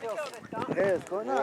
Hey, what's going on?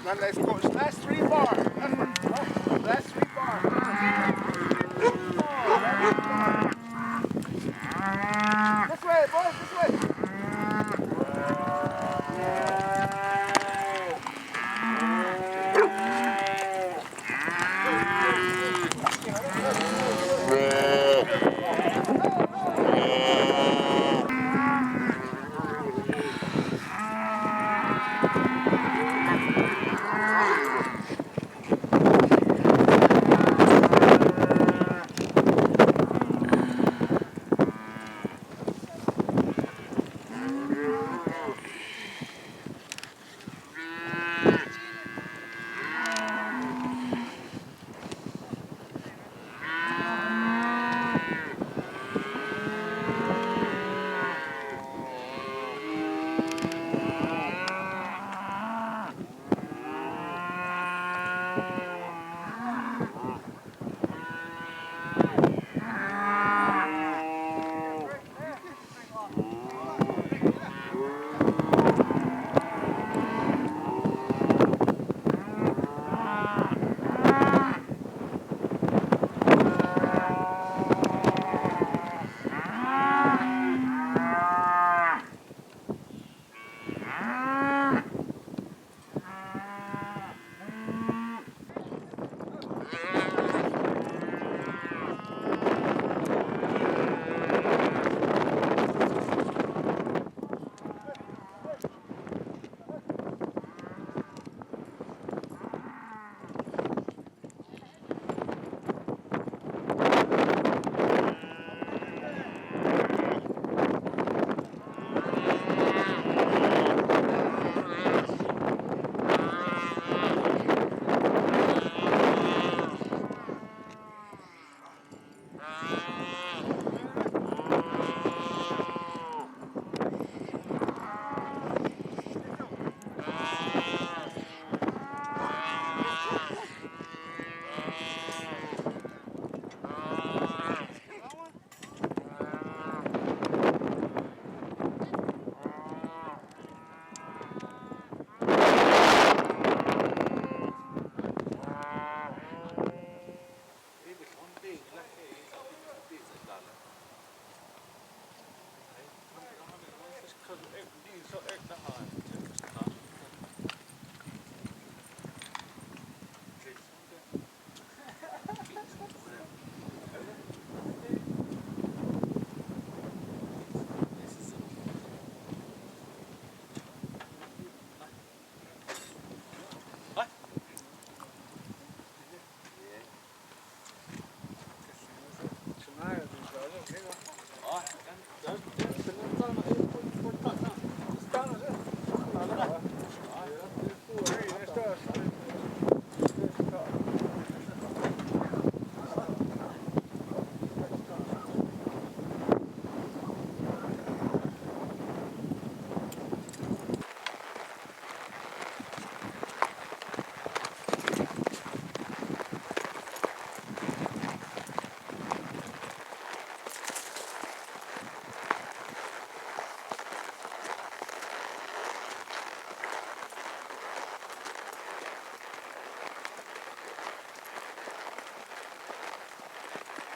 Then let's go. Last 3 bars. Last 3 bars. This way, boys, this way.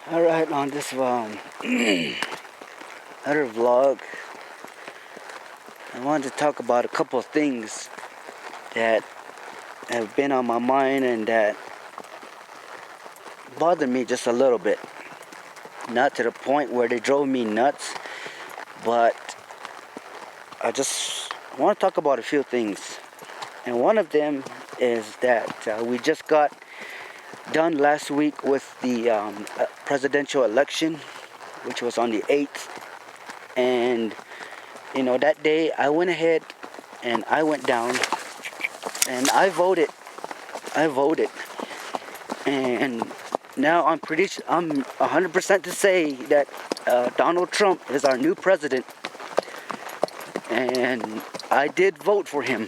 Alright, on this other vlog, I wanted to talk about a couple of things that have been on my mind and that bother me just a little bit. Not to the point where they drove me nuts, but I just want to talk about a few things. And one of them is that we just got done last week with the presidential election, which was on the 8th. And, you know, that day I went ahead and I went down and I voted. And now I'm 100% to say that Donald Trump is our new president. And I did vote for him.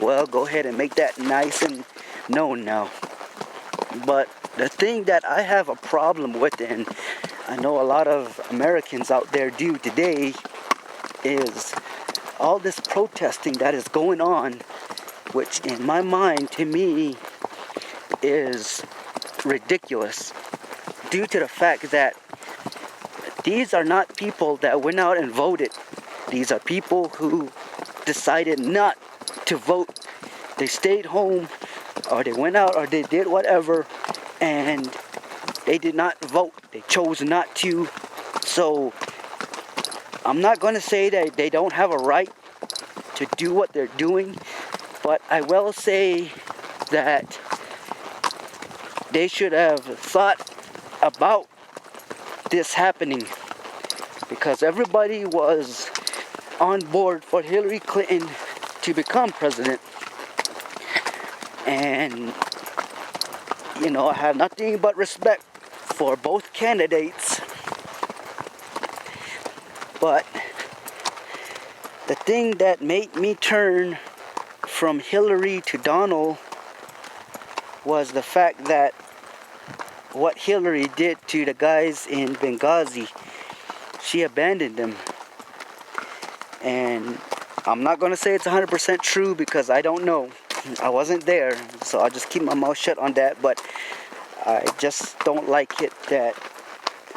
Well, go ahead and make that nice and known now. But the thing that I have a problem with, and I know a lot of Americans out there do today, is all this protesting that is going on, which in my mind, to me, is ridiculous, due to the fact that these are not people that went out and voted. These are people who decided not to vote. They stayed home, or they went out, or they did whatever, and they did not vote. They chose not to. So I'm not going to say that they don't have a right to do what they're doing, but I will say that they should have thought about this happening, because everybody was on board for Hillary Clinton to become president. And, you know, I have nothing but respect for both candidates. But the thing that made me turn from Hillary to Donald was the fact that what Hillary did to the guys in Benghazi, she abandoned them. And I'm not going to say it's 100% true because I don't know. I wasn't there, so I'll just keep my mouth shut on that. But I just don't like it that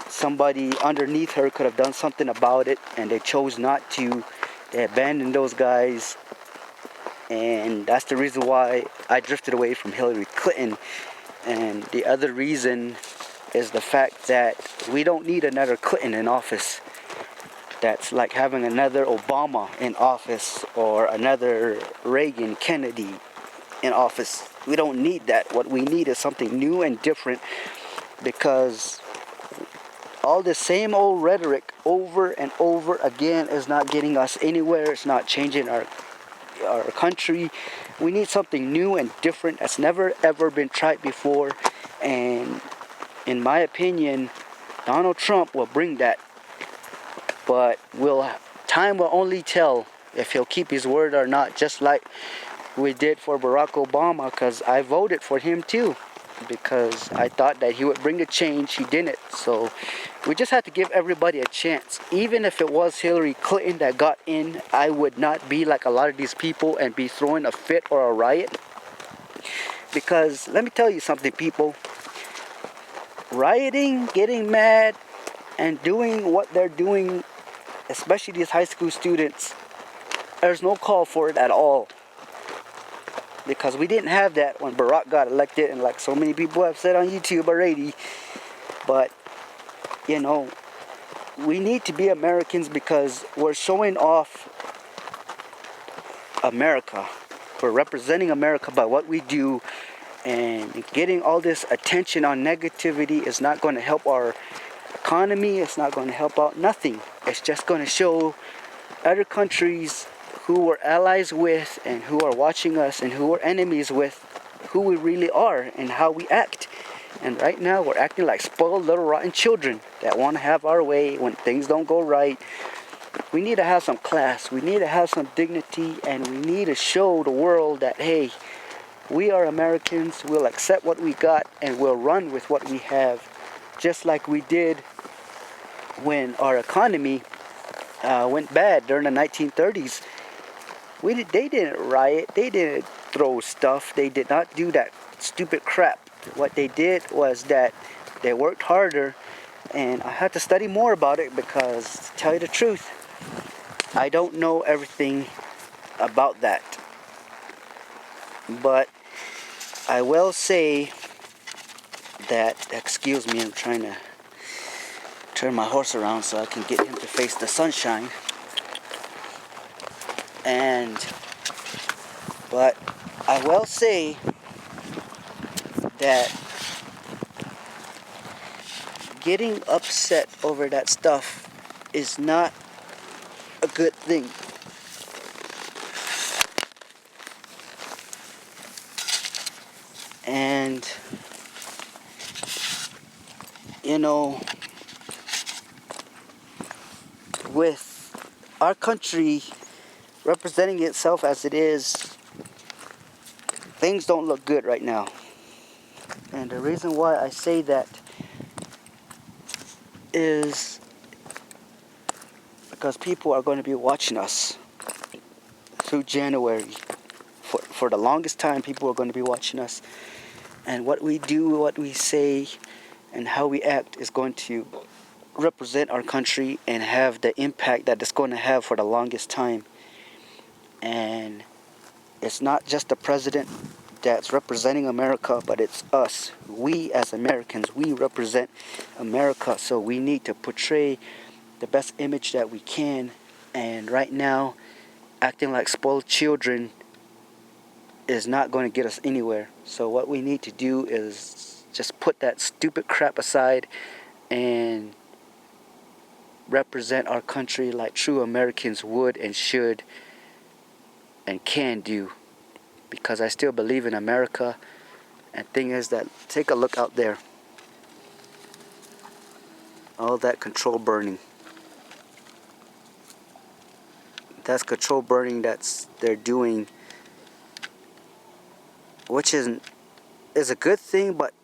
somebody underneath her could have done something about it, and they chose not to. They abandoned those guys, and that's the reason why I drifted away from Hillary Clinton. And the other reason is the fact that we don't need another Clinton in office. That's like having another Obama in office or another Reagan, Kennedy in office. We don't need that. What we need is something new and different, because all the same old rhetoric over and over again is not getting us anywhere. It's not changing our country. We need something new and different that's never ever been tried before. And in my opinion, Donald Trump will bring that. But time will only tell if he'll keep his word or not, just like we did for Barack Obama, because I voted for him too, because I thought that he would bring the change. He didn't. So we just have to give everybody a chance. Even if it was Hillary Clinton that got in, I would not be like a lot of these people and be throwing a fit or a riot. Because let me tell you something, people. Rioting, getting mad, and doing what they're doing, especially these high school students, there's no call for it at all. Because we didn't have that when Barack got elected, and like so many people have said on YouTube already. But, you know, we need to be Americans because we're showing off America. We're representing America by what we do, and getting all this attention on negativity is not going to help our economy. It's not going to help out nothing. It's just going to show other countries who we're allies with and who are watching us and who we're enemies with, who we really are and how we act. And right now we're acting like spoiled little rotten children that want to have our way when things don't go right. We need to have some class, we need to have some dignity, and we need to show the world that, hey, we are Americans, we'll accept what we got and we'll run with what we have, just like we did when our economy went bad during the 1930s. They didn't riot, they didn't throw stuff, they did not do that stupid crap. What they did was that they worked harder, and I had to study more about it because, to tell you the truth, I don't know everything about that. But I will say that, excuse me, I'm trying to turn my horse around so I can get him to face the sunshine. But I will say that getting upset over that stuff is not a good thing. And, you know, with our country representing itself as it is, things don't look good right now. And the reason why I say that is because people are going to be watching us through January. For the longest time, people are going to be watching us. And what we do, what we say, and how we act is going to represent our country and have the impact that it's going to have for the longest time. And it's not just the president that's representing America, but it's us. We as Americans, we represent America, so we need to portray the best image that we can. And right now, acting like spoiled children is not going to get us anywhere. So what we need to do is just put that stupid crap aside and represent our country like true Americans would and should and can do. Because I still believe in America. And thing is that, take a look out there. All that control burning. That's control burning they're doing, which is a good thing, but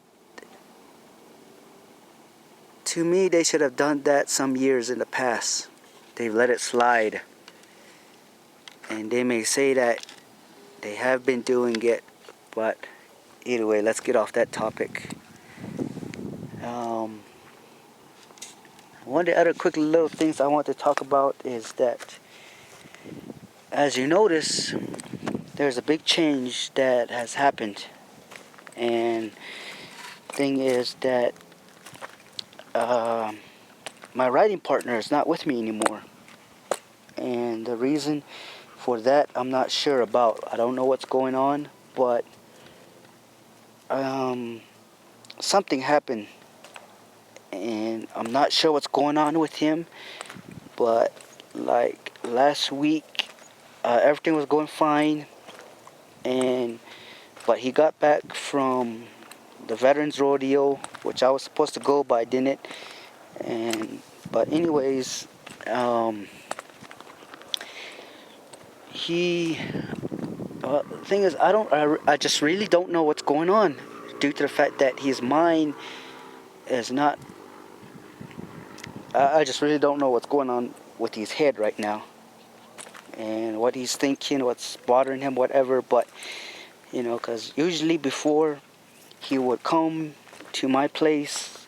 to me they should have done that some years in the past. They let it slide. And they may say that they have been doing it, but either way, let's get off that topic. One of the other quick little things I want to talk about is that, as you notice, there's a big change that has happened. And thing is that my writing partner is not with me anymore. And the reason for that, I'm not sure about. I don't know what's going on, but something happened. And I'm not sure what's going on with him, but like last week, everything was going fine. But he got back from the Veterans Rodeo, which I was supposed to go, but I didn't. But anyways, the thing is, I just really don't know what's going on, due to the fact that his mind is not. I just really don't know what's going on with his head right now, and what he's thinking, what's bothering him, whatever. But because usually before, he would come to my place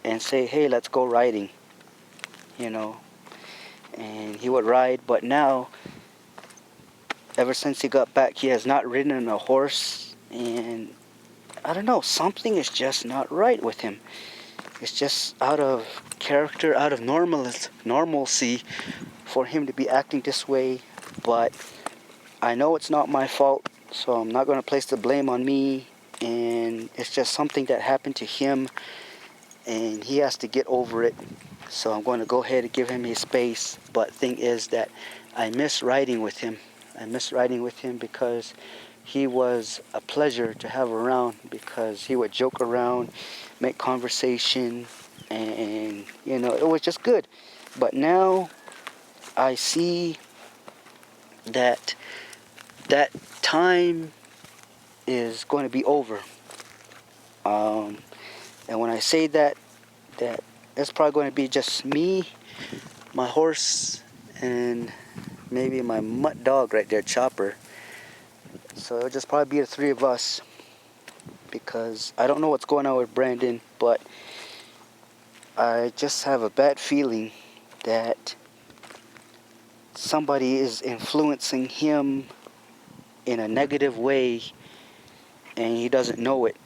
and say, "Hey, let's go riding," and he would ride. But now Ever since he got back, he has not ridden a horse, and I don't know, something is just not right with him. It's just out of character, out of normalcy for him to be acting this way. But I know it's not my fault, so I'm not going to place the blame on me. And it's just something that happened to him, and he has to get over it. So I'm going to go ahead and give him his space. But thing is that I miss riding with him. I miss riding with him because he was a pleasure to have around, because he would joke around, make conversation, and it was just good. But now I see that that time is going to be over. And when I say that it's probably going to be just me, my horse, and maybe my mutt dog right there, Chopper. So it'll just probably be the three of us, because I don't know what's going on with Brandon, but I just have a bad feeling that somebody is influencing him in a negative way, and he doesn't know it.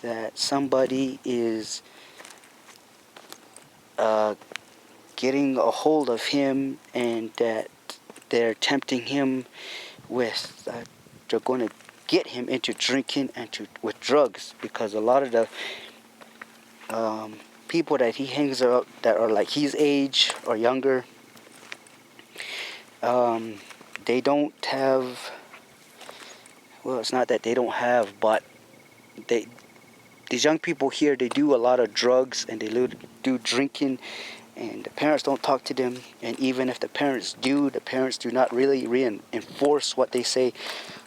That somebody is getting a hold of him, and that they're tempting him with, they're going to get him into drinking and with drugs, because a lot of the people that he hangs out that are like his age or younger, they don't have, well, it's not that they don't have, but these young people here, they do a lot of drugs, and they do drinking, and the parents don't talk to them. And even if the parents do not really reinforce what they say,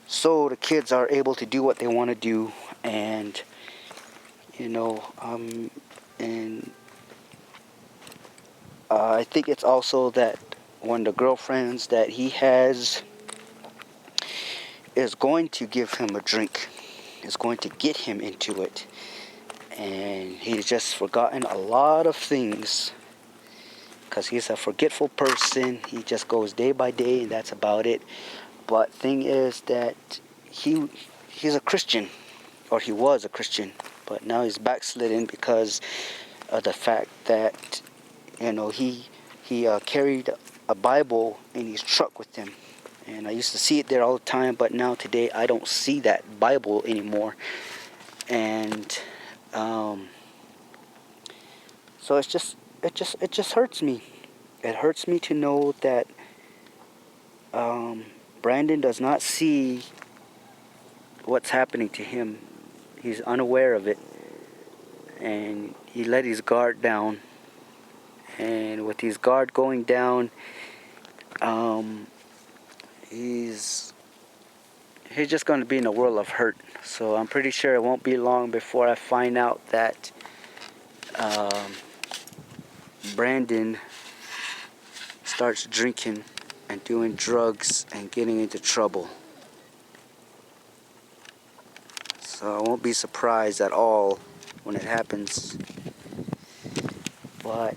so the kids are able to do what they want to do. And and I think it's also that one of the girlfriends that he has is going to give him a drink, is going to get him into it. And he's just forgotten a lot of things, because he's a forgetful person. He just goes day by day, and that's about it. But thing is that he's a Christian, or he was a Christian, but now he's backslidden because of the fact that he carried a Bible in his truck with him. And I used to see it there all the time, but now today I don't see that Bible anymore. And so it just hurts me. It hurts me to know that Brandon does not see what's happening to him. He's unaware of it, and he let his guard down. And with his guard going down, he's just going to be in a world of hurt. So I'm pretty sure it won't be long before I find out that Brandon starts drinking and doing drugs and getting into trouble. So I won't be surprised at all when it happens. But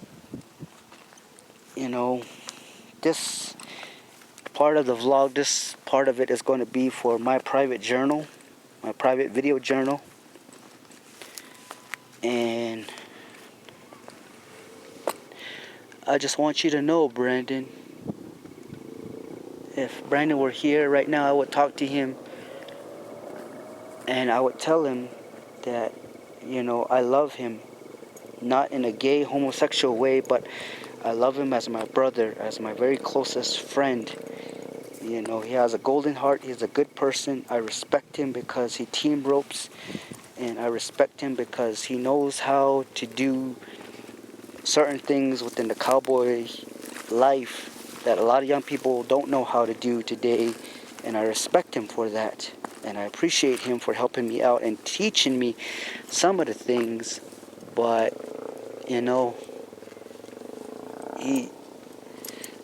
this part of the vlog, this part of it is going to be for my private journal, my private video journal. And I just want you to know, Brandon, if Brandon were here right now, I would talk to him, and I would tell him that, I love him. Not in a gay, homosexual way, but I love him as my brother, as my very closest friend. He has a golden heart. He's a good person. I respect him because he team ropes, and I respect him because he knows how to do certain things within the cowboy life that a lot of young people don't know how to do today, and I respect him for that. And I appreciate him for helping me out and teaching me some of the things. But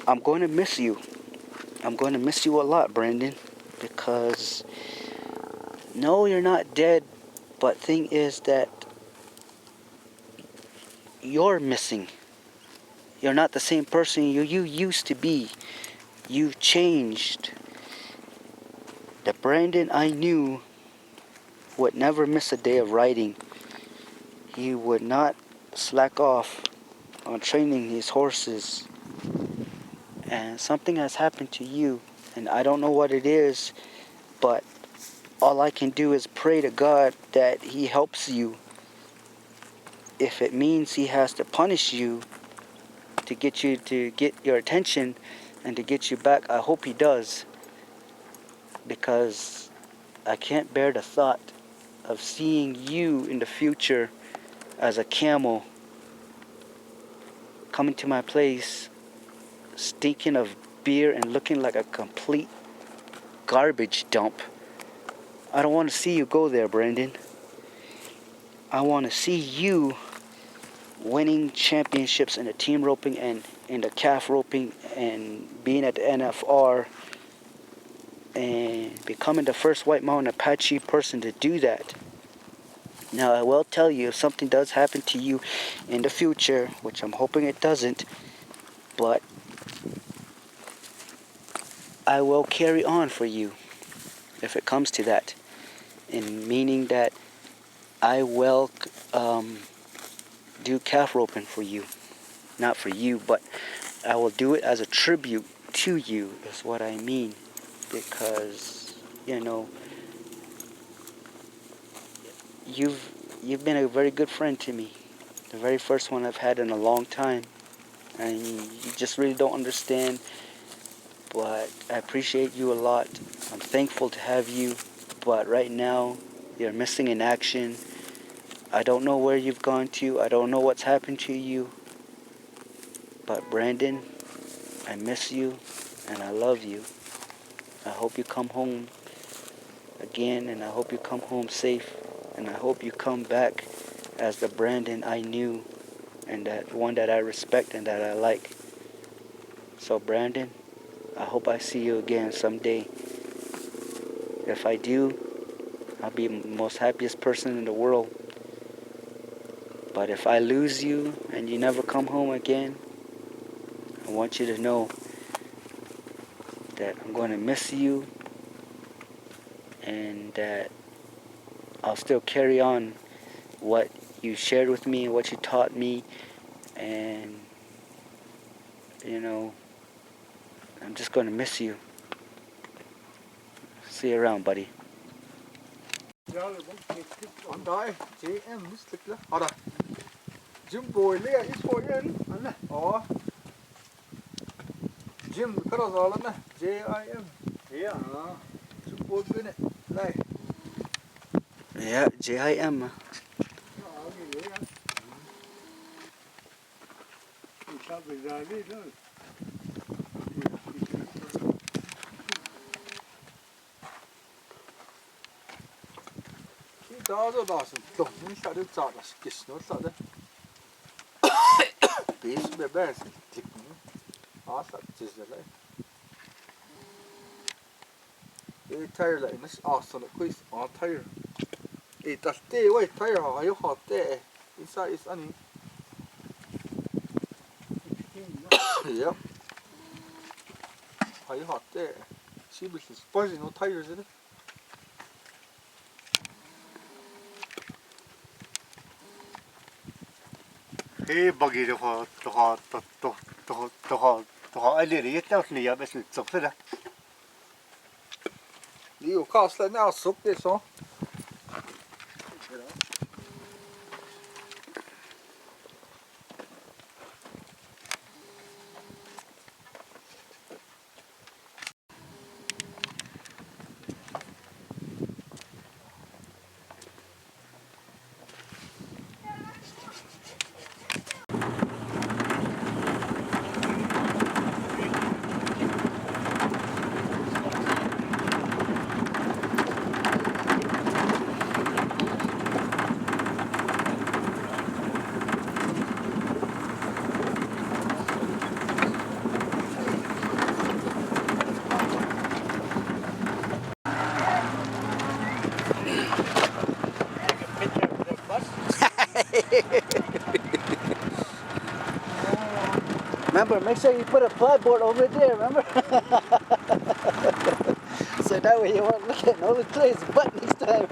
I'm going to miss you. I'm going to miss you a lot, Brandon, because no, you're not dead, but thing is that you're missing. You're not the same person you used to be. You've changed, The Brandon I knew would never miss a day of riding. He would not slack off on training his horses. And something has happened to you, and I don't know what it is, but all I can do is pray to God that He helps you. If it means He has to punish you to get your attention and to get you back, I hope He does. Because I can't bear the thought of seeing you in the future as a camel coming to my place stinking of beer and looking like a complete garbage dump. I don't want to see you go there, Brandon. I want to see you winning championships in the team roping and in the calf roping and being at the NFR and becoming the first White Mountain Apache person to do that. Now, I will tell you, if something does happen to you in the future, which I'm hoping it doesn't, but I will carry on for you if it comes to that. In meaning that I will do calf roping for you. Not for you, but I will do it as a tribute to you, is what I mean. Because, you've been a very good friend to me. The very first one I've had in a long time. And you just really don't understand. But I appreciate you a lot. I'm thankful to have you. But right now, you're missing in action. I don't know where you've gone to. I don't know what's happened to you. But Brandon, I miss you and I love you. I hope you come home again, and I hope you come home safe, and I hope you come back as the Brandon I knew and that one that I respect and that I like. So Brandon, I hope I see you again someday. If I do, I'll be the most happiest person in the world. But if I lose you and you never come home again, I want you to know that I'm going to miss you and that I'll still carry on what you shared with me and what you taught me, and I'm just going to miss you. See you around, buddy. Anh đây, chị em mystic đó. Ở đây. Jim boy le is for yen. Anh nè. Jim kara zalan nè. JIM. Yeah. Jim boy bine. Đây. Yeah, JIM. Đó rồi đó tổng những sao được chọn là kịch nó sao đấy. Bí số bé kịch nó sao chỉ là cái tire lại nó xong rồi quiz tire. Đặt tê vậy tire họ hay họ tê. Inside is any. Yeah. Hay họ tê. She was spicy no tires in it. Hey, buggy to I did it out near best so that. You cost like now soup this huh? Remember, make sure you put a plyboard over there, remember? so that way you won't look at no his butt next time.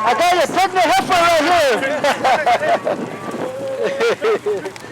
I got a picnic heifer right here.